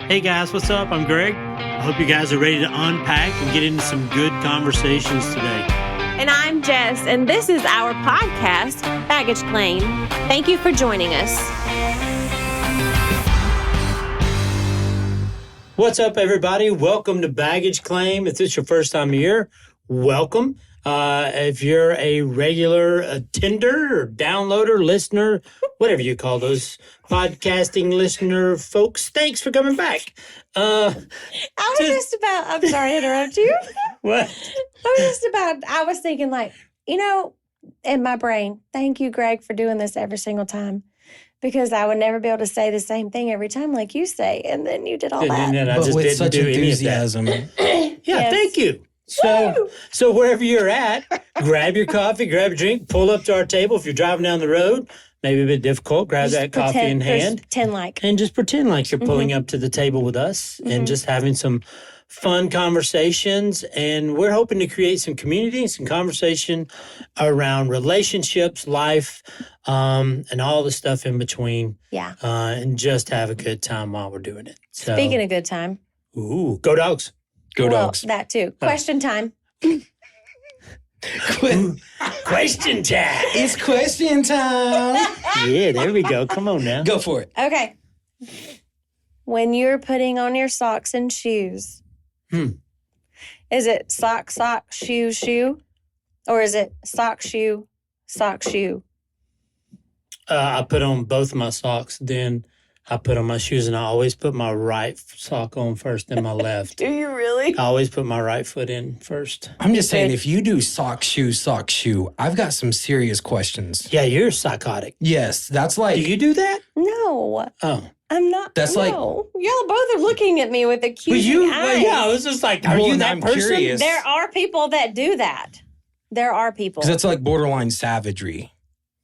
Hey guys, what's up? I'm Greg. I hope you guys are ready to unpack and get into some good conversations today. And I'm Jess, and this is our podcast, Baggage Claim. Thank you for joining us. What's up, everybody? Welcome to Baggage Claim. If this is your first time here, welcome. If you're a regular attender or downloader, listener, whatever you call those podcasting listener folks, thanks for coming back. I'm sorry to interrupt you. What? I was thinking in my brain, thank you, Greg, for doing this every single time. Because I would never be able to say the same thing every time like you say. And then you did all that. And I just with didn't such do enthusiasm. any of that. Yeah, Yes. thank you. So wherever you're at, grab your coffee, grab your drink, pull up to our table. If you're driving down the road, maybe a bit difficult, grab that coffee in hand. And just pretend like you're pulling up to the table with us and just having some fun conversations. And we're hoping to create some community and some conversation around relationships, life, and all the stuff in between. Yeah. And just have a good time while we're doing it. So, Speaking of good time. ooh, go Dogs. Go Dogs. That too. Question time. Question time. It's question time. Yeah, there we go. Come on now. Go for it. Okay. When you're putting on your socks and shoes, is it sock, shoe, shoe? Or is it sock, shoe, shoe? I put on both my socks, then I put on my shoes, and I always put my right sock on first, then my left. Do you really? I always put my right foot in first. I'm just saying, if you do sock, shoe, I've got some serious questions. Yeah, you're psychotic. Yes, that's Do like, you do that? No. Oh. I'm not. That's like- no. Y'all both are looking at me with But accusing eyes. yeah, I was just like, are Well, you and that I'm person? curious. There are people that do that. There are people. because that's like borderline savagery.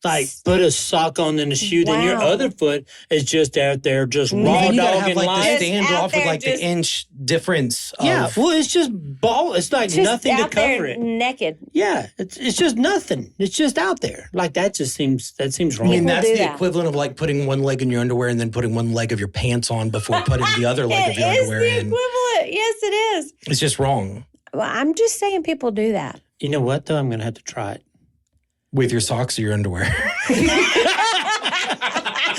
Like, put a sock on and a shoe, then your Wow. other foot is just out there, just Maybe raw you gotta dogging have like life. the Just out standoff with there, like just- the inch difference of, Yeah, well, it's just ball. It's like Just nothing to out there cover it. naked. Yeah, it's just nothing. It's just out there. Like that seems I wrong. mean, People that's do the that. equivalent of like putting one leg in your underwear and then putting one leg of your pants on before putting the other leg of your It is underwear the in. equivalent. Yes, it is. It's just wrong. Well, I'm just saying people do that. You know what though? I'm gonna have to try it. With your socks or your underwear.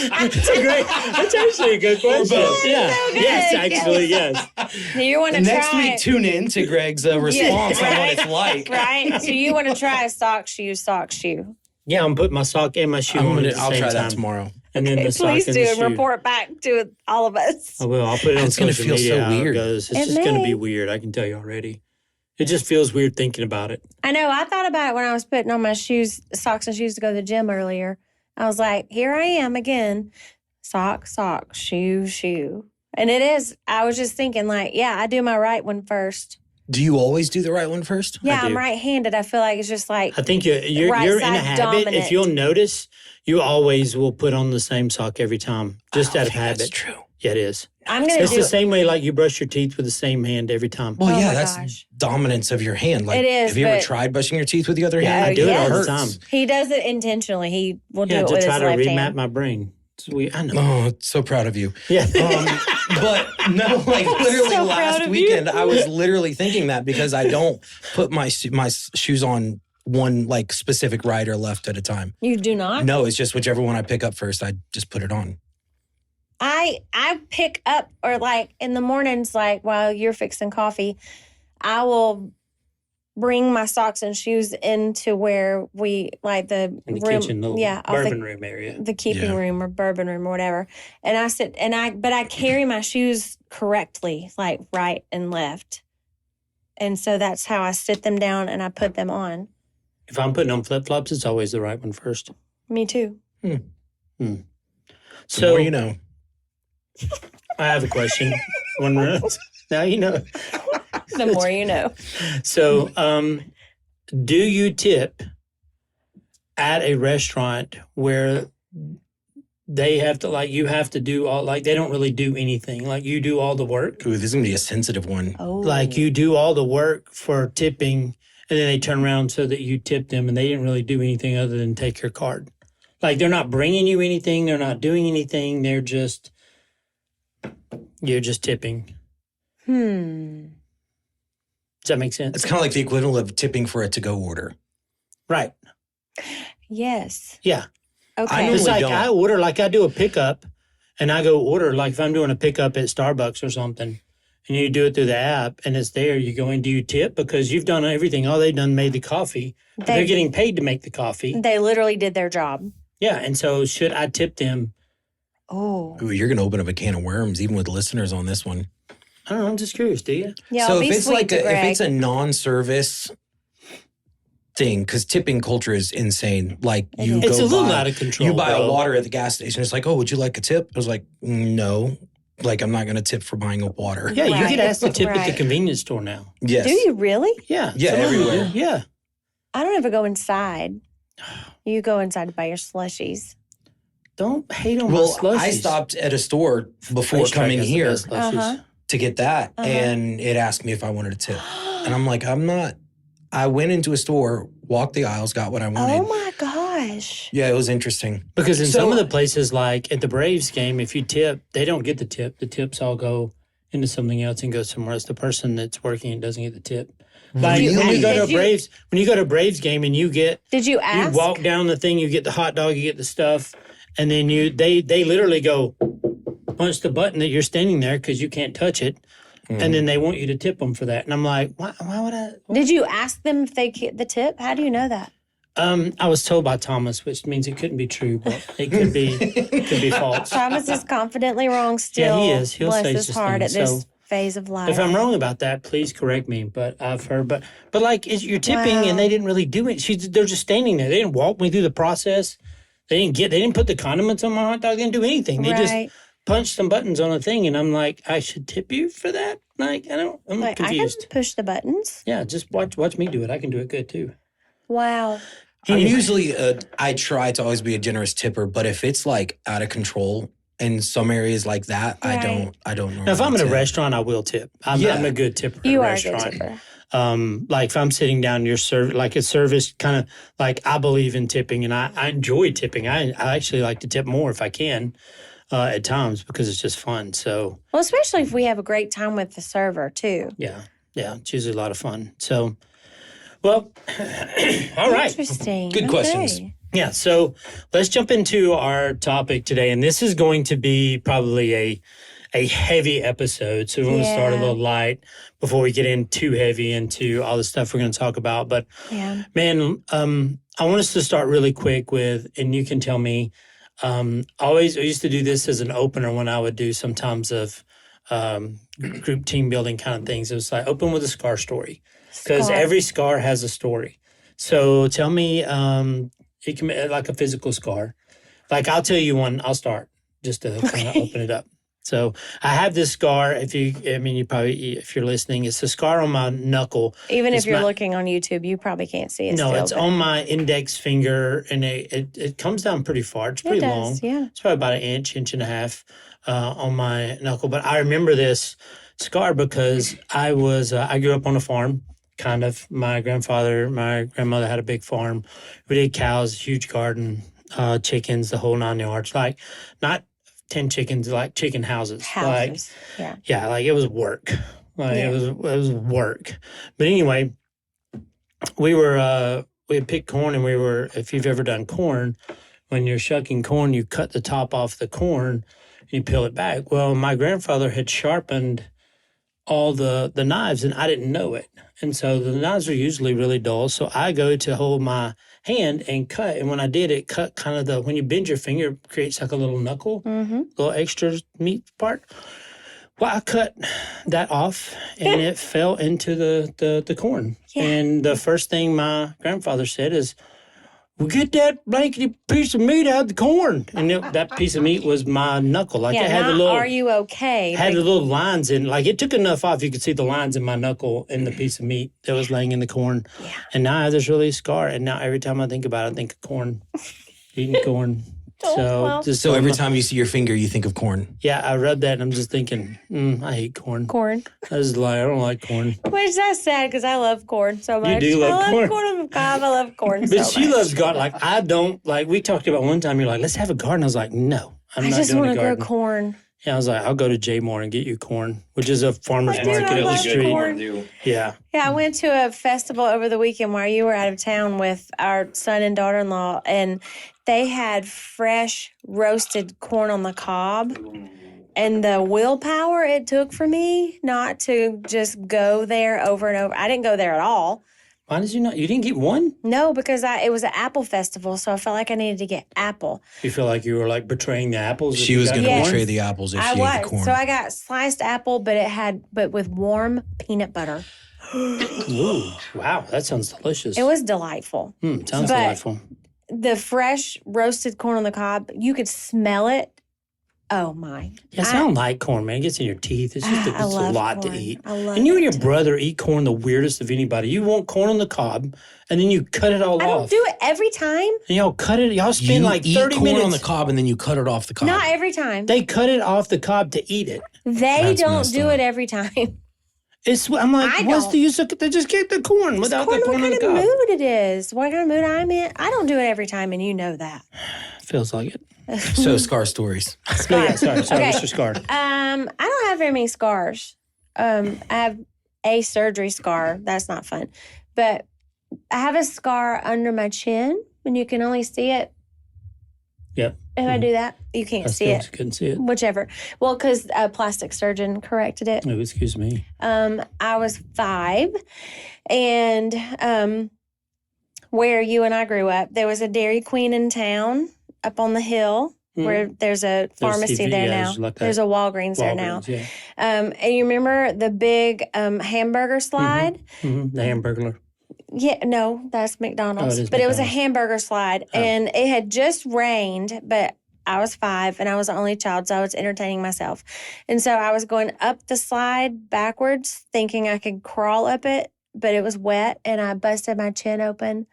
That's actually a good question. Yeah. so good. Yes, actually, yes. You want to Next try week, tune in to Greg's response on what right. it's like. right? So you want to try a sock, shoe. Yeah, I'm putting my sock and my shoe on at the I'll same try time. that tomorrow. And then the sock Please and do the and shoe. report back to all of us. I will. I'll put it on It's gonna social feel media. so how it weird. goes. It's It just going to may. be weird. I can tell you already. It just feels weird thinking about it. I know. I thought about it when I was putting on my socks and shoes to go to the gym earlier. I was like, here I am again. Sock, shoe. And it is. I was just thinking I do my right one first. Do you always do the right one first? Yeah, do. I'm right-handed. I feel like it's just like I think you're Right in a side habit. dominant. If you'll notice, you always will put on the same sock every time, just out of habit. That's true. Yeah, it is. I'm going to It's do the same way like you brush your teeth with the same hand every time. Well, Oh yeah, my that's gosh. dominance of your hand. Like, It is, have you ever but- tried brushing your teeth with the other hand? I do it all the hurts. time. He does it intentionally. He will do Yeah, it to with try his to left remap hand. my brain. It's weird. I know. Oh, so proud of you. Yeah. But no, like literally So proud last of you. weekend, I was literally thinking that because I don't put my shoes on one like specific right or left at a time. You do not? No, it's just whichever one I pick up first, I just put it on. I pick up, or like in the mornings, like while you're fixing coffee, I will bring my socks and shoes into where we like the In the room, kitchen, little off bourbon room area. the keeping Yeah. room or bourbon room or whatever. And I sit but I carry my shoes correctly, like right and left. And so that's how I sit them down and I put them on. If I'm putting on flip flops, it's always the right one first. Me too. The So more you know. I have a question. One minute. Now you know. The more you know. So, do you tip at a restaurant where they have to, like, you have to do all, like, they don't really do anything. Like, you do all the work. Ooh, this is going to be a sensitive one. Oh. Like, you do all the work for tipping, and then they turn around so that you tip them, and they didn't really do anything other than take your card. Like, they're not bringing you anything. They're not doing anything. They're just, You're just tipping. Does that make sense? It's kind of like the equivalent of tipping for a to-go order. Right. Yes. Yeah. Okay. It's like don't. I order, like I do a pickup, and I go order, like if I'm doing a pickup at Starbucks or something, and you do it through the app, and it's there, you go in, do you tip? Because you've done everything. All they've done made the coffee. They're getting paid to make the coffee. They literally did their job. Yeah, and so should I tip them? Oh. Ooh, you're going to open up a can of worms, even with listeners on this one. I don't know, I'm just curious, do you? Yeah, So be if it's sweet like to Greg. if it's a non-service thing, because tipping culture is insane. Like you is. It's go a little buy- out of control. You buy bro. a water at the gas station. It's like, oh, would you like a tip? I was like, no. Like, I'm not going to tip for buying a water. Yeah, you Right. get asked to tip at the Right. convenience store now. Yes. Do you really? Yeah. Yeah, some of them everywhere. do. Yeah. I don't ever go inside. You go inside to buy your slushies. Don't hate on Well, my slushies. I stopped at a store before Racetrack coming has the here best slushies. Uh-huh. to get that, and it asked me if I wanted a tip. And I'm like, I'm not. I went into a store, walked the aisles, got what I wanted. Oh my gosh. Yeah, it was interesting. Because in So- some of the places, like at the Braves game, if you tip, they don't get the tip. The tips all go into something else and go somewhere else. The person that's working doesn't get the tip. Like when Really? you go to a Did you- Braves, when you go to a Braves game and you get, Did you ask? you walk down the thing, you get the hot dog, you get the stuff, and then they literally go punch the button that you're standing there because you can't touch it, and then they want you to tip them for that. And I'm like, why would I? Did you ask them if they get the tip? How do you know that? I was told by Thomas, which means it couldn't be true, but it could be false. Thomas is confidently wrong still. Yeah, he is. He'll Bless say his such heart things. at this So, phase of life. if I'm wrong about that, please correct me. But I've heard, but like you're tipping, Wow. and they didn't really do it. They're just standing there. They didn't walk me through the process. They didn't put the condiments on my hot dog. They didn't do anything. They just Right. punched some buttons on a thing, and I'm like, I should tip you for that. Like I'm Like, I can confused. push the buttons. Yeah, just watch me do it. I can do it good too. Wow. I'm usually, I try to always be a generous tipper, but if it's like out of control in some areas like that, Right. I don't know. Now, if I'm in a restaurant, I will tip. I'm a good tipper. You at a are a good restaurant. tipper. Like if I'm sitting down, your like a service kind of like I believe in tipping, and I enjoy tipping. I actually like to tip more if I can at times because it's just fun. So Well, especially if we have a great time with the server, too. yeah, it's usually a lot of fun. So, well, all right. Interesting. Good questions. Okay. Yeah, so let's jump into our topic today, and this is going to be probably a heavy episode. So we want to start a Yeah. little light before we get in too heavy into all the stuff we're going to talk about. But Yeah. man, I want us to start really quick with, and you can tell me. I used to do this as an opener when I would do sometimes of group team building kind of things. It was like open with a scar story because Scar. every scar has a story. So tell me, it can be like a physical scar. Like I'll tell you one. I'll start just to kind of open it up. So I have this scar. You probably, if you're listening, it's a scar on my knuckle. Even It's if you're my- looking on YouTube, you probably can't see it. No, still, it's but on my index finger, and it comes down pretty far. It's pretty it long. does, yeah. It's probably about an inch and a half on my knuckle. But I remember this scar because I grew up on a farm, kind of. My grandmother had a big farm. We did cows, huge garden, chickens, the whole 9 yards. Like not 10 chickens, like chicken houses. Like, Houses. Yeah. yeah, like it was work. Like Yeah. it was work. But anyway, we had picked corn, and if you've ever done corn, when you're shucking corn, you cut the top off the corn, and you peel it back. Well, my grandfather had sharpened all the knives, and I didn't know it. And so the knives are usually really dull. So I go to hold my hand and cut. And when I did, it cut kind of when you bend your finger, it creates like a little knuckle, little extra meat part. Well, I cut that off, and it fell into the corn. Yeah. And the first thing my grandfather said is, well, get that blankety piece of meat out of the corn. And that piece of meat was my knuckle. Like Yeah, it had not the little, are you okay? had but the little lines in. Like it took enough off, you could see the lines in my knuckle in the piece of meat that was laying in the corn. Yeah. And now I have this really scar. And now every time I think about it, I think of corn, eating corn. well. So every time you see your finger, you think of corn. Yeah, I read that and I'm just thinking, I hate corn. corn. I just lie. I don't like corn. Which that's sad because I love corn so much. do love I corn. love corn. I'm five. I love corn But so she much. loves garden. Like I don't. Like we talked about one time. You're like, let's have a garden. I was like, no, I'm I not just doing want a to grow garden. corn. Yeah, I was like, I'll go to J Moore and get you corn, which is a farmer's market I up the love street. corn. Yeah. Yeah, I went to a festival over the weekend while you were out of town with our son and daughter-in-law, and they had fresh roasted corn on the cob. And the willpower it took for me not to just go there over and over. I didn't go there at all. Why did you not? You didn't get one? No, because it was an apple festival, so I felt like I needed to get apple. You feel like you were like betraying the apples? She was going to Yes. betray the apples if I she ate the was. corn. So I got sliced apple, but with warm peanut butter. Ooh, wow, that sounds delicious. It was delightful. Sounds But- delightful. The fresh roasted corn on the cob, you could smell it. Oh my! Yeah, I don't like corn, man. It gets in your teeth. It's just I it's a love lot corn. to eat. I love and you and your it. brother eat corn the weirdest of anybody. You want corn on the cob, and then you cut it all I don't off. do it every time. And y'all cut it. Y'all spend you like eat 30 corn minutes on the cob and then you cut it off the cob. Not every time. They cut it off the cob to eat it. They That's don't messed do up. it every time. I'm like, I what's don't. the use of they just get the corn without Corn, the what corn on kind the of cob? mood it is? What kind of mood I'm in? I don't do it every time, and you know that. Feels like it. So, Scar Stories. Oh, yeah, sorry, Okay. Mr. Scar. I don't have very many scars. I have a surgery scar. That's not fun. But I have a scar under my chin, and you can only see it. Yep. If I do that, you can't I see still it. couldn't see it. Whichever. Well, because a plastic surgeon corrected it. Oh, excuse me. I was 5, and where you and I grew up, there was a Dairy Queen in town up on the hill where there's a pharmacy there now. Like There's a Walgreens there now. Yeah. And you remember the big hamburger slide? The Hamburglar. Yeah, no, that's McDonald's. Oh, it is but it was a McDonald's. hamburger slide, and it had just rained, but I was 5 and I was the only child, so I was entertaining myself. And so I was going up the slide backwards, thinking I could crawl up it, but it was wet, and I busted my chin open,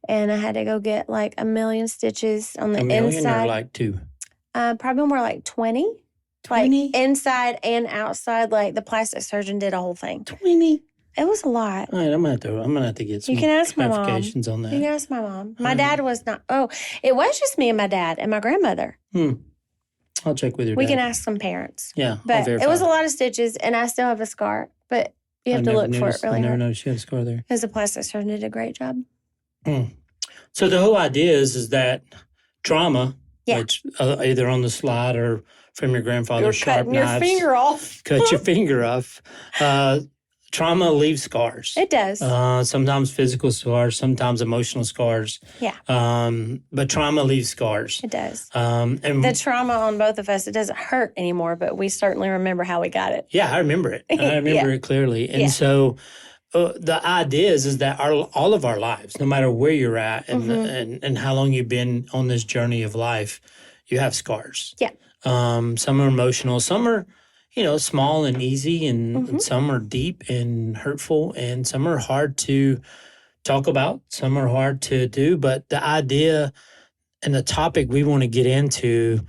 and I had to go get like a million stitches on the A million inside. or like 2? Probably more like 20. 20? Like inside and outside, like the plastic surgeon did a whole thing. 20? It was a lot. All right, I'm gonna have to get some You can ask my mom. clarifications on that. You can ask my mom. My dad was not. Oh, it was just me and my dad and my grandmother. I'll check with your We dad. can ask some parents. Yeah, I'll But verify. it was a lot of stitches, and I still have a scar. But you have to look for it I really never hard. noticed you had a scar there. Because the plastic surgeon did a great job. So the whole idea is that trauma, Yeah. which either on the slide or from your grandfather's sharp Cutting your knives, finger off. cut your finger off. Trauma leaves scars. It does. Sometimes physical scars, sometimes emotional scars. Yeah. But trauma leaves scars. It does. And The trauma on both of us, it doesn't hurt anymore, but we certainly remember how we got it. yeah, I remember it. I remember it clearly. And Yeah. so the idea is that all of our lives, no matter where you're at and how long you've been on this journey of life, you have scars. Yeah. Some are emotional, some are, small and easy, and some are deep and hurtful, and some are hard to talk about, some are hard to do. But the idea and the topic we want to get into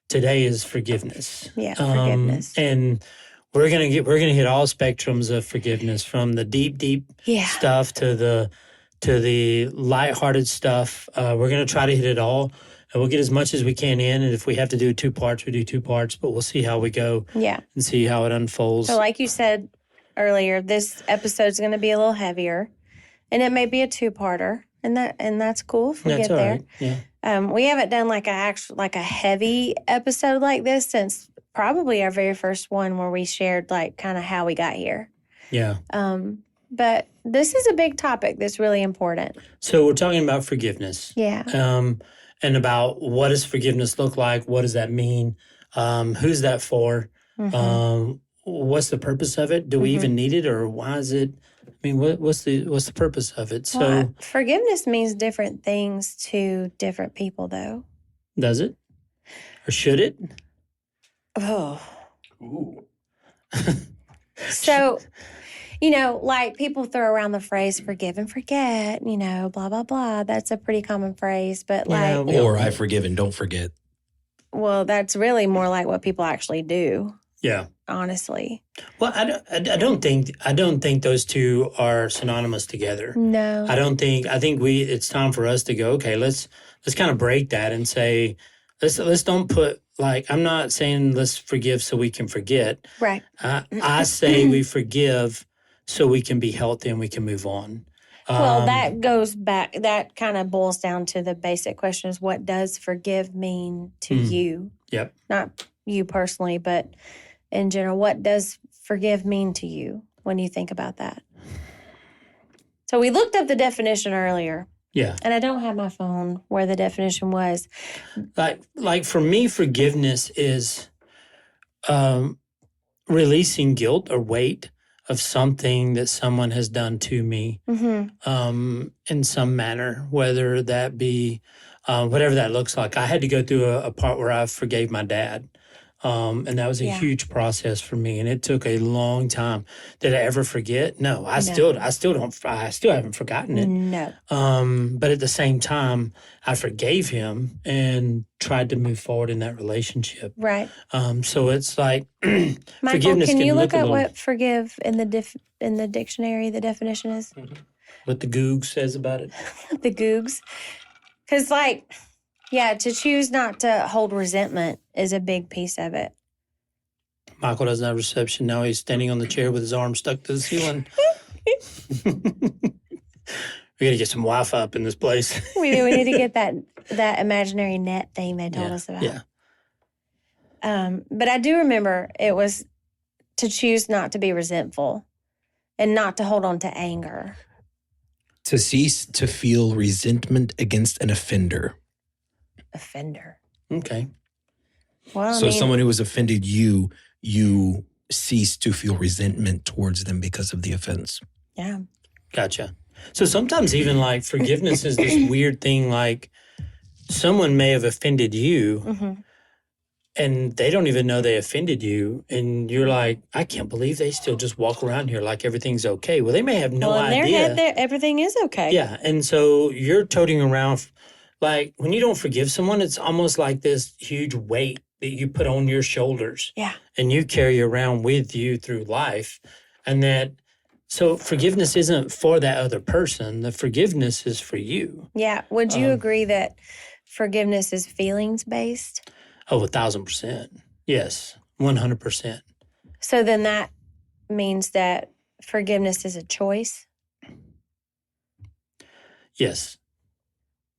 today is forgiveness. Yeah, forgiveness. And we're gonna hit all spectrums of forgiveness, from the deep Yeah. stuff to the lighthearted stuff. We're gonna try to hit it all. And we'll get as much as we can in, and if we have to do 2 parts, we do 2 parts. But we'll see how we go Yeah. and see how it unfolds. So, like you said earlier, this episode's going to be a little heavier, and it may be a 2-parter, and that's cool if we That's get all there. right. Yeah. We haven't done like a heavy episode like this since probably our very first one, where we shared like kind of how we got here. Yeah. But this is a big topic that's really important. So we're talking about forgiveness. Yeah. And about what does forgiveness look like? What does that mean? Who's that for? What's the purpose of it? Do we even need it, or why is it? I mean, what's the purpose of it? So Well, forgiveness means different things to different people, though. does it, or should it? Oh. So, like people throw around the phrase forgive and forget, blah, blah, blah. That's a pretty common phrase. But Yeah, like, we all Or know. I forgive and don't forget. well, that's really more like what people actually do, Yeah. honestly. Well, I don't think those two are synonymous together. No. I think it's time for us to go, okay, let's kind of break that and say, let's don't put like, I'm not saying let's forgive so we can forget. Right. I say we forgive so we can be healthy and we can move on. Well, that goes back, that kind of boils down to the basic question is what does forgive mean to you? Yep. Not you personally, but in general, what does forgive mean to you when you think about that? So we looked up the definition earlier. Yeah. And I don't have my phone where the definition was. Like for me, forgiveness is releasing guilt or weight of something that someone has done to me in some manner, whether that be whatever that looks like. I had to go through a part where I forgave my dad. And that was a huge process for me, and it took a long time. Did I ever forget? No, I still haven't forgotten it. No. But at the same time, I forgave him and tried to move forward in that relationship. Right. So it's like Michael, forgiveness. can you look at what forgive in the dictionary? The definition is what the Goog says about it. the Googs, because to choose not to hold resentment is a big piece of it. Michael doesn't have reception now. He's standing on the chair with his arm stuck to the ceiling. We got to get some Wi-Fi up in this place. We do. We need to get that imaginary net thing they told us about. Yeah. But I do remember it was to choose not to be resentful and not to hold on to anger. To cease to feel resentment against an offender. Offender. Okay. Well, so someone who has offended you, you cease to feel resentment towards them because of the offense. Yeah. Gotcha. So sometimes even like forgiveness is this weird thing, like someone may have offended you and they don't even know they offended you. And you're like, I can't believe they still just walk around here like everything's okay. Well, they may have no idea. In their head, everything is okay. Yeah. And so you're toting around, like when you don't forgive someone, it's almost like this huge weight that you put on your shoulders. Yeah. And you carry around with you through life. And so forgiveness isn't for that other person. The forgiveness is for you. Yeah. Would you agree that forgiveness is feelings-based? Oh, 1,000%. Yes, 100%. So then that means that forgiveness is a choice? Yes.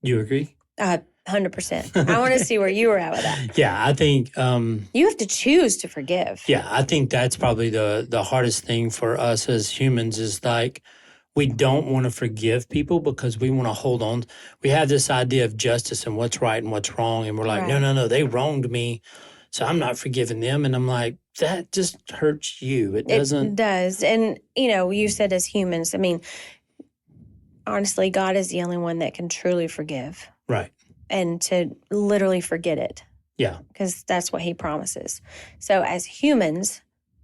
You agree? 100%. I want to see where you were at with that. Yeah, I think... you have to choose to forgive. Yeah, I think that's probably the hardest thing for us as humans is like we don't want to forgive people because we want to hold on. We have this idea of justice and what's right and what's wrong. And we're like, no, they wronged me. So I'm not forgiving them. And I'm like, that just hurts you. It doesn't. It does. And, you said as humans, I mean, honestly, God is the only one that can truly forgive. Right. And to literally forget it. Yeah. Because that's what he promises. So as humans,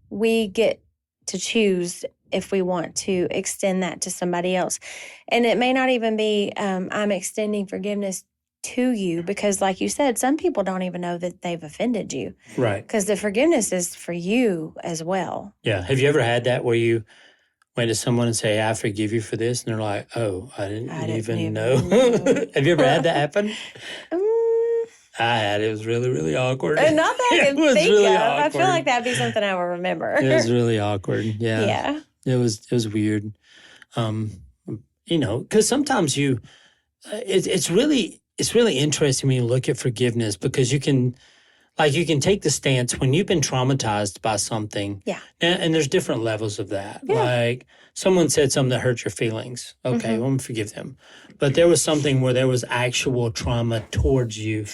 we get to choose if we want to extend that to somebody else. And it may not even be, I'm extending forgiveness to you because like you said, some people don't even know that they've offended you. Right. Because the forgiveness is for you as well. Yeah. Have you ever had that where you went to someone and say, I forgive you for this? And they're like, oh, I didn't even know. Have you ever had that happen? I had. It was really, really awkward. Not that I can think really of. awkward. I feel like that'd be something I will remember. It was really awkward. Yeah. Yeah. It was weird. Because sometimes it's really interesting when you look at forgiveness because you can take the stance when you've been traumatized by something. Yeah. And there's different levels of that. Yeah. Like someone said something that hurt your feelings. Okay, well, I'm forgive them. But there was something where there was actual trauma towards you.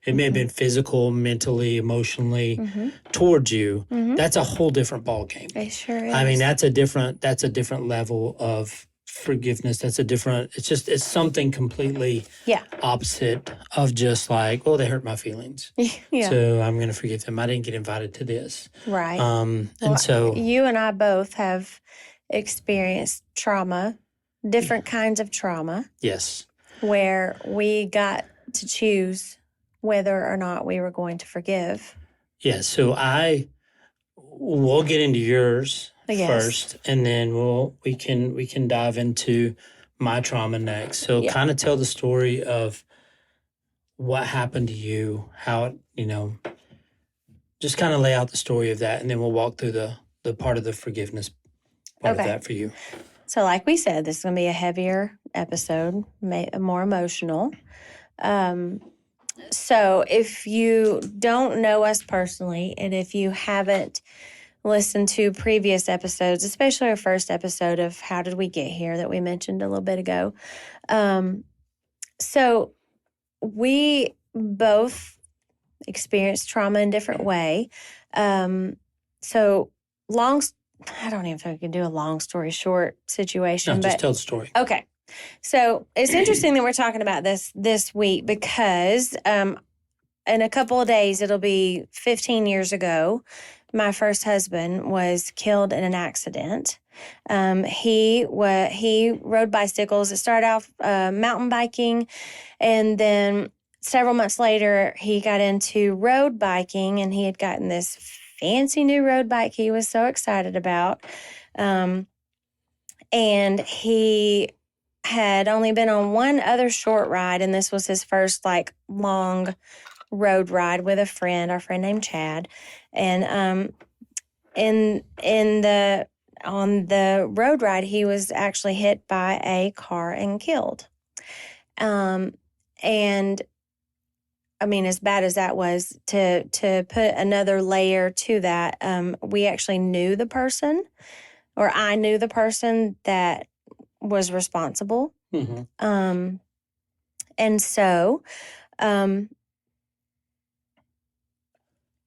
It may have been physical, mentally, emotionally towards you. That's a whole different ballgame. It sure is. I mean, that's a different level of forgiveness. It's something completely opposite of just like, oh, they hurt my feelings. Yeah. So I'm going to forgive them. I didn't get invited to this. Right. And so you and I both have experienced trauma, different kinds of trauma. Yes. Where we got to choose whether or not we were going to forgive. Yeah. So we'll get into yours first, and then we can dive into my trauma next. So kind of tell the story of what happened to you, how it, just kind of lay out the story of that, and then we'll walk through the part of the forgiveness part of that for you. So like we said, this is going to be a heavier episode, more emotional. So if you don't know us personally, and if you haven't listened to previous episodes, especially our first episode of How Did We Get Here that we mentioned a little bit ago. So we both experienced trauma in a different way. So I don't even think I can do a long story short situation. No, just tell the story. Okay. So it's interesting that we're talking about this week because in a couple of days, it'll be 15 years ago, my first husband was killed in an accident. He rode bicycles. It started off mountain biking, and then several months later, he got into road biking, and he had gotten this fancy new road bike he was so excited about. And he had only been on one other short ride, and this was his first long road ride with a friend, our friend named Chad. And on the road ride, he was actually hit by a car and killed. And I mean, as bad as that was, to put another layer to that, we actually knew the person, or I knew the person that was responsible. Mm-hmm. And so,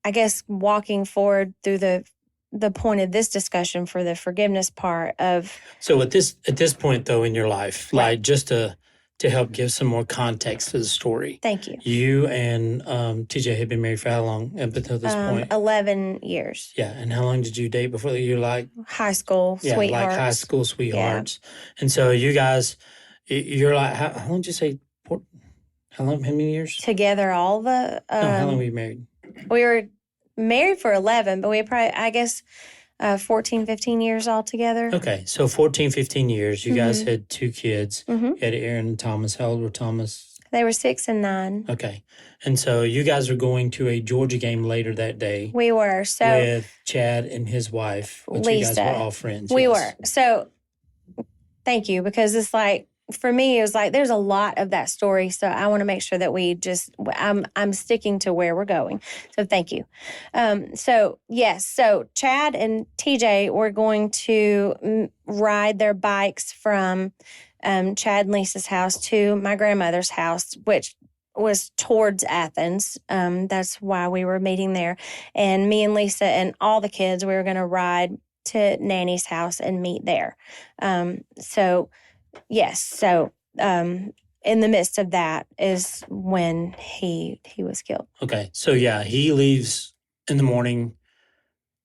I guess walking forward through the point of this discussion for the forgiveness part of. So at this point though in your life, right. just to help give some more context to the story. Thank you. You and TJ had been married for how long up until this point? 11 years. Yeah, and how long did you date before you were high school sweethearts? Like high school sweethearts. Yeah. And so you guys, you're how long did you say? How many years? Together, all the. How long were you married? We were married for 11, but we probably, I guess, 14, 15 years altogether. Okay, so 14, 15 years. You guys had 2 kids. Mm-hmm. You had Aaron and Thomas. How old were Thomas? They were 6 and 9. Okay. And so you guys were going to a Georgia game later that day. We were. So with Chad and his wife, which Lisa. You guys were all friends. We were. So thank you, because it's for me, it was there's a lot of that story. So I want to make sure that we I'm sticking to where we're going. So thank you. So yes, so Chad and TJ were going to ride their bikes from Chad and Lisa's house to my grandmother's house, which was towards Athens. That's why we were meeting there. And me and Lisa and all the kids, we were going to ride to Nanny's house and meet there. Yes. So, in the midst of that is when he was killed. Okay. So yeah, he leaves in the morning,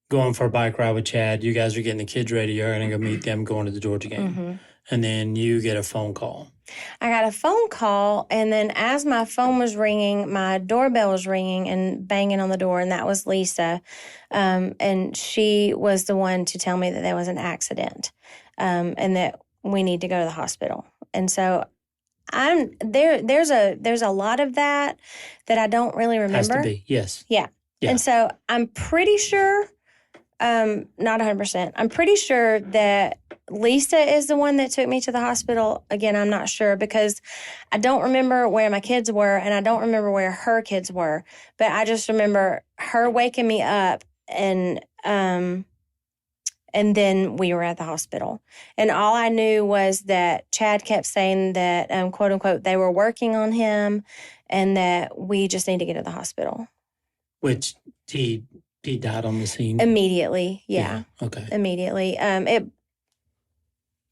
going for a bike ride with Chad. You guys are getting the kids ready. You're going to go meet them, going to the Georgia game. Mm-hmm. And then you get a phone call. I got a phone call, and then as my phone was ringing, my doorbell was ringing and banging on the door, and that was Lisa. And she was the one to tell me that there was an accident, and that we need to go to the hospital. And so there's a lot of that I don't really remember. Has to be, yes. Yeah. And so I'm pretty sure, not 100%, I'm pretty sure that Lisa is the one that took me to the hospital. Again, I'm not sure, because I don't remember where my kids were, and I don't remember where her kids were. But I just remember her waking me up, and then we were at the hospital. And all I knew was that Chad kept saying that, quote unquote, they were working on him and that we just need to get to the hospital. Which he died on the scene? Immediately, yeah. Okay. Immediately.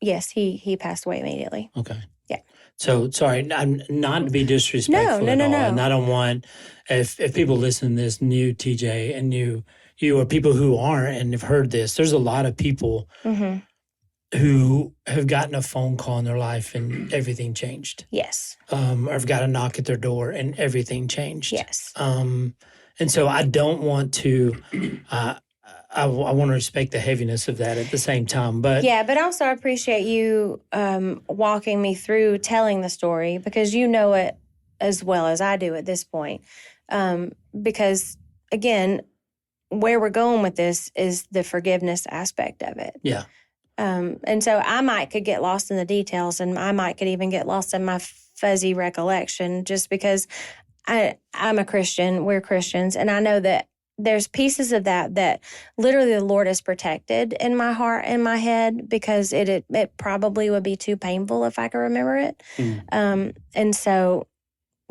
Yes, he passed away immediately. Okay. Yeah. So, sorry, I'm not to be disrespectful at all. No. And I don't want, if people listen to this, new TJ and you or people who aren't and have heard this, there's a lot of people who have gotten a phone call in their life and everything changed. Yes. Or have got a knock at their door and everything changed. Yes. And so I don't want to, I want to respect the heaviness of that at the same time. But yeah, but also I appreciate you walking me through telling the story, because you know it as well as I do at this point. Because, again, where we're going with this is the forgiveness aspect of it. Yeah. And so I could get lost in the details, and I could even get lost in my fuzzy recollection, just because I'm a Christian. We're Christians. And I know that there's pieces of that literally the Lord has protected in my heart and my head, because it probably would be too painful if I could remember it. And so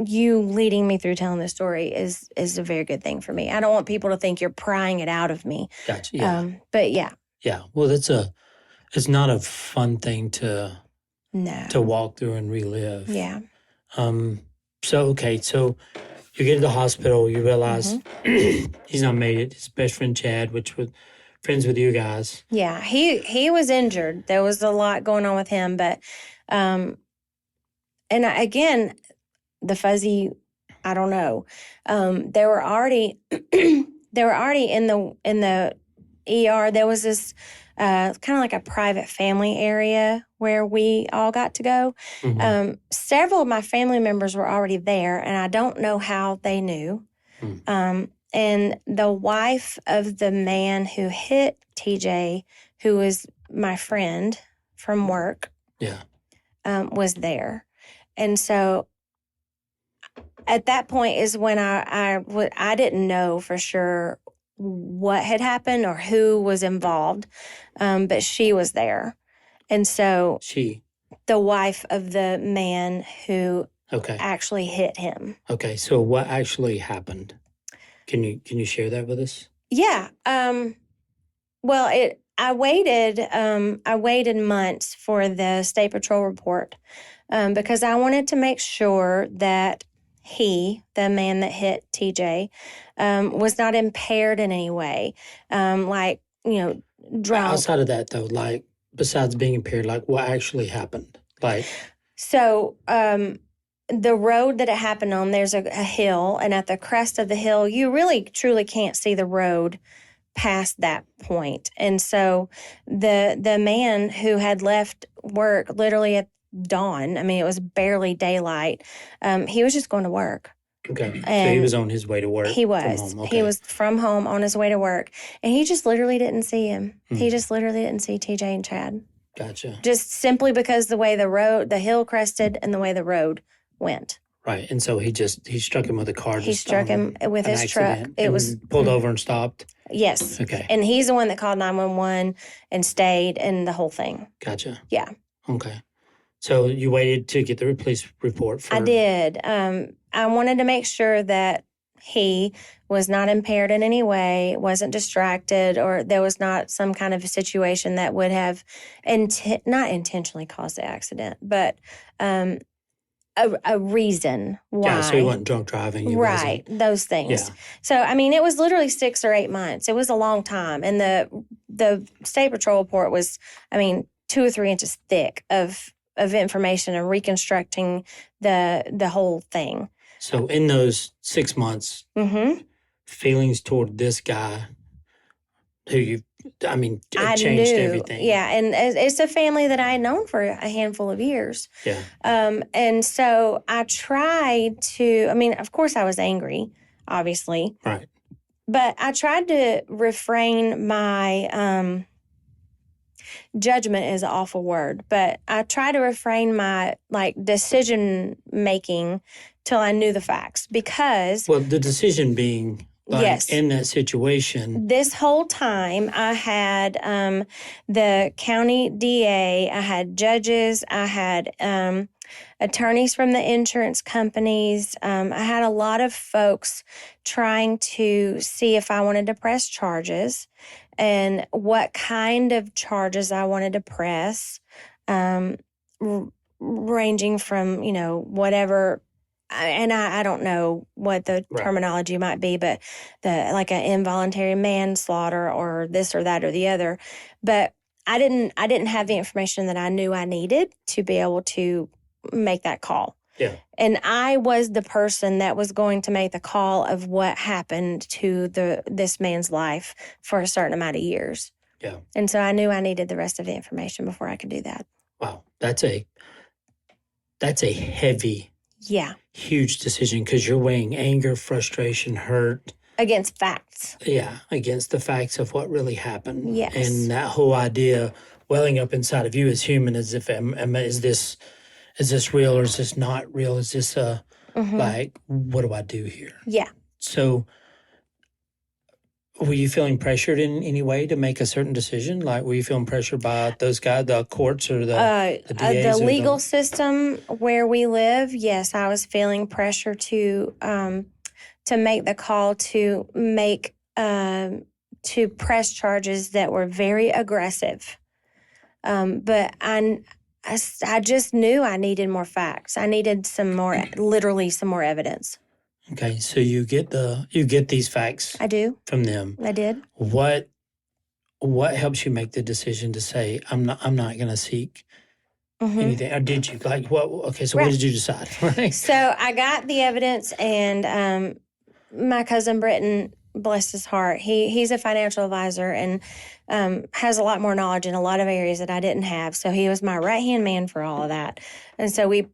you leading me through telling this story is a very good thing for me. I don't want people to think you're prying it out of me. Gotcha. Yeah. But yeah. Yeah. Well, it's not a fun thing to walk through and relive. Yeah. So you get to the hospital, you realize he's not made it. His best friend Chad, which was friends with you guys. Yeah, he was injured. There was a lot going on with him, but again, the fuzzy, I don't know. They were already in the ER. There was this kind of like a private family area where we all got to go. Several of my family members were already there, and I don't know how they knew. And the wife of the man who hit TJ, who was my friend from work, was there. And so at that point is when I didn't know for sure what had happened or who was involved, but she was there. And so the wife of the man who actually hit him. Okay, so what actually happened? Can you share that with us? Yeah. Well, I waited months for the State Patrol report because I wanted to make sure that the man that hit TJ, was not impaired in any way. Like, drunk. Outside of that, though, like, besides being impaired, like, what actually happened? Like, so, the road that it happened on, there's a hill, and at the crest of the hill, you really truly can't see the road past that point. And so the man who had left work literally at dawn, I mean, it was barely daylight, he was just going to work. Okay. So he was on his way to work. He was. From home. Okay. He was from home on his way to work. And he just literally didn't see him. He just literally didn't see TJ and Chad. Gotcha. Just simply because the way the hill crested and the way the road went. Right. And so he struck him with a car. He struck him with his truck. It was pulled over and stopped. Yes. Okay. And he's the one that called 911 and stayed and the whole thing. Gotcha. Yeah. Okay. So you waited to get the police report? I did. I wanted to make sure that he was not impaired in any way, wasn't distracted, or there was not some kind of a situation that would have not intentionally caused the accident, but a reason why. Yeah, so he wasn't drunk driving. Right, those things. Yeah. So, I mean, it was literally 6 or 8 months. It was a long time. And the State Patrol report was, 2 or 3 inches thick of information and reconstructing the whole thing. So in those 6 months, feelings toward this guy who changed everything. Yeah, and it's a family that I had known for a handful of years. Yeah. And so I tried to, of course I was angry, obviously. Right. But I tried to refrain my judgment is an awful word, but I try to refrain my decision making till I knew the facts, because the decision being yes, in that situation. This whole time I had the county DA, I had judges, I had attorneys from the insurance companies. I had a lot of folks trying to see if I wanted to press charges and what kind of charges I wanted to press, ranging from, whatever. And I don't know what the terminology might be, but like an involuntary manslaughter or this or that or the other. But I didn't have the information that I knew I needed to be able to make that call. Yeah. And I was the person that was going to make the call of what happened to this man's life for a certain amount of years. Yeah. And so I knew I needed the rest of the information before I could do that. Wow. That's a heavy, yeah, huge decision, because you're weighing anger, frustration, hurt, against facts. Yeah, against the facts of what really happened. Yes. And that whole idea welling up inside of you as human, as if, is this real or is this not real? Is this like, what do I do here? Yeah. So were you feeling pressured in any way to make a certain decision? Like, were you feeling pressured by those guys, the courts or the DAs? The legal system where we live, yes, I was feeling pressure to make the call to make to press charges that were very aggressive. But I just knew I needed more facts. I needed literally some more evidence. Okay, so you get these facts. I do. From them. I did. What helps you make the decision to say I'm not going to seek anything? Or did you what? Okay, so what did you decide? Right. So I got the evidence, and my cousin Britton, bless his heart, he's a financial advisor and has a lot more knowledge in a lot of areas that I didn't have. So he was my right-hand man for all of that. And so we literally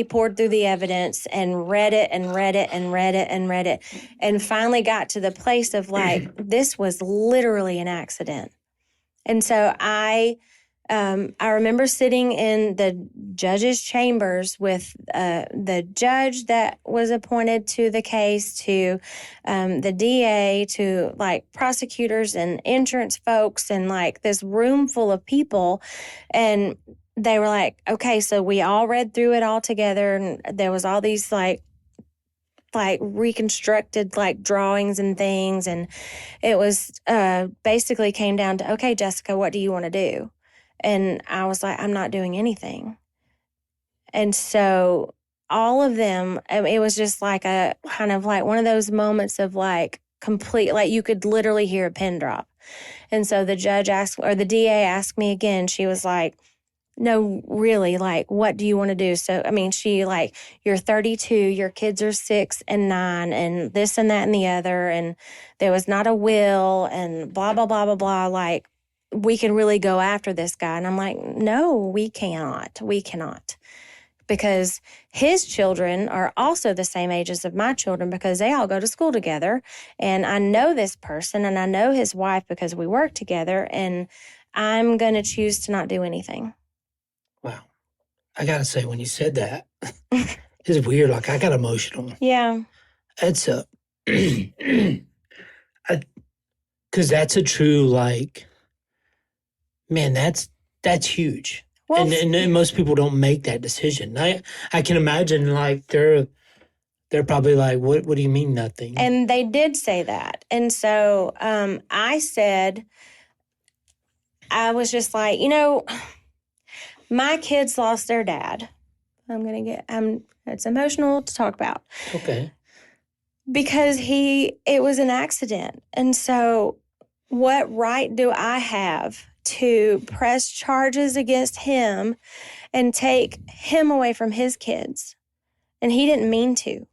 poured through the evidence and read it and read it and read it and read it, and finally got to the place of like, this was literally an accident. And so I remember sitting in the judge's chambers with the judge that was appointed to the case, to the DA, to like prosecutors and insurance folks, and like this room full of people. And they were like, okay, so we all read through it all together. And there was all these like reconstructed like drawings and things. And it was basically came down to, okay, Jessica, what do you want to do? And I was like, I'm not doing anything. And so all of them, it was just like a kind of like one of those moments of like complete, like you could literally hear a pin drop. And so the DA asked me again, she was like, no, really, like, what do you want to do? So, I mean, she like, you're 32, your kids are 6 and 9 and this and that and the other. And there was not a will and blah, blah, blah, blah, blah. Like, we can really go after this guy. And I'm like, no, we cannot. We cannot. Because his children are also the same ages of my children because they all go to school together. And I know this person and I know his wife because we work together. And I'm going to choose to not do anything. Wow. I got to say, when you said that, it's weird. Like, I got emotional. Yeah. It's because that's a true, like, man, that's huge. Well, and most people don't make that decision. I can imagine, like, they're probably like, what do you mean nothing? And they did say that. And so I said, I was just like, my kids lost their dad. It's emotional to talk about. Okay. Because it was an accident. And so what right do I have to press charges against him and take him away from his kids? And he didn't mean to.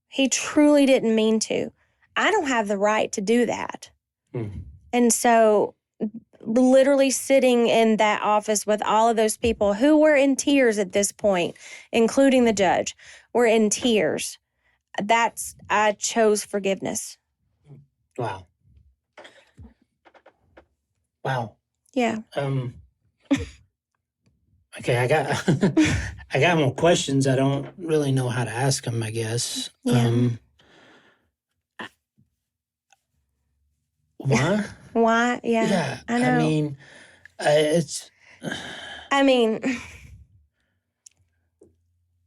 He truly didn't mean to. I don't have the right to do that. And so literally sitting in that office with all of those people who were in tears at this point, including the judge, were in tears. I chose forgiveness. Wow. Wow. Yeah. Okay, I got more questions. I don't really know how to ask them, I guess. Yeah. Why? Why? Yeah. Yeah. I know. I mean, it's.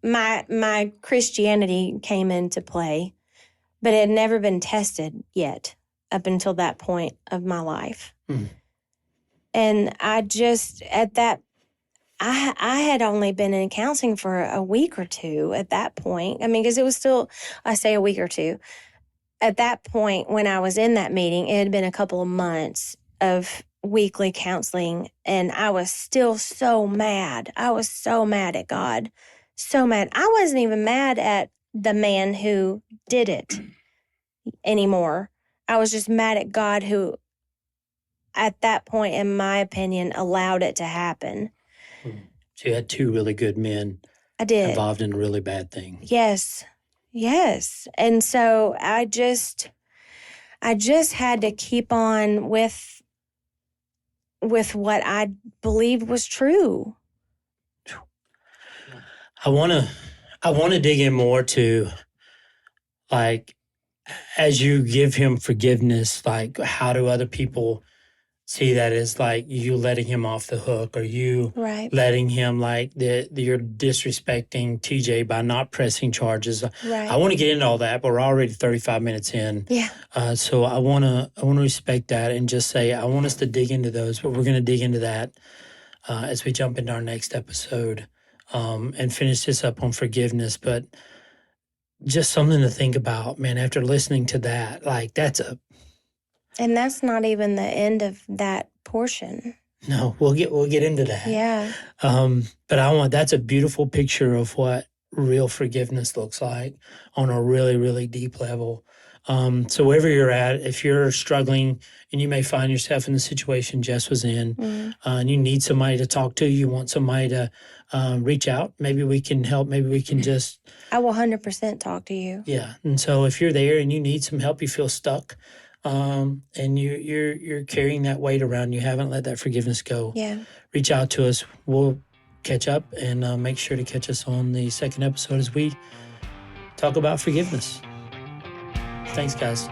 My Christianity came into play, but it had never been tested yet up until that point of my life. And I just, at that, I had only been in counseling for a week or two at that point. I mean, because it was still, I say a week or two. At that point, when I was in that meeting, it had been a couple of months of weekly counseling, and I was still so mad. I was so mad at God. So mad. I wasn't even mad at the man who did it anymore. I was just mad at God who, at that point, in my opinion, allowed it to happen. So you had two really good men I did. involved in a really bad thing. Yes. Yes. And so I just had to keep on with what I believed was true. I want to dig in more to, like, as you give him forgiveness, like, how do other people see that as, like, you letting him off the hook, or you Right. letting him, like, you're disrespecting TJ by not pressing charges. Right. I want to get into all that, but we're already 35 minutes in. Yeah. So I want to respect that and just say I want us to dig into those, but we're going to dig into that as we jump into our next episode and finish this up on forgiveness. But just something to think about, man, after listening to that, like, And that's not even the end of that portion. No, we'll get into that. Yeah. But that's a beautiful picture of what real forgiveness looks like on a really, really deep level. So wherever you're at, if you're struggling and you may find yourself in the situation Jess was in, and you need somebody to talk to, you want somebody to reach out, maybe we can help. Maybe we can just... I will 100% talk to you. Yeah. And so if you're there and you need some help, you feel stuck, and you're carrying that weight around, you haven't let that forgiveness go. Yeah. Reach out to us. We'll catch up, and make sure to catch us on the second episode as we talk about forgiveness. Thanks, guys.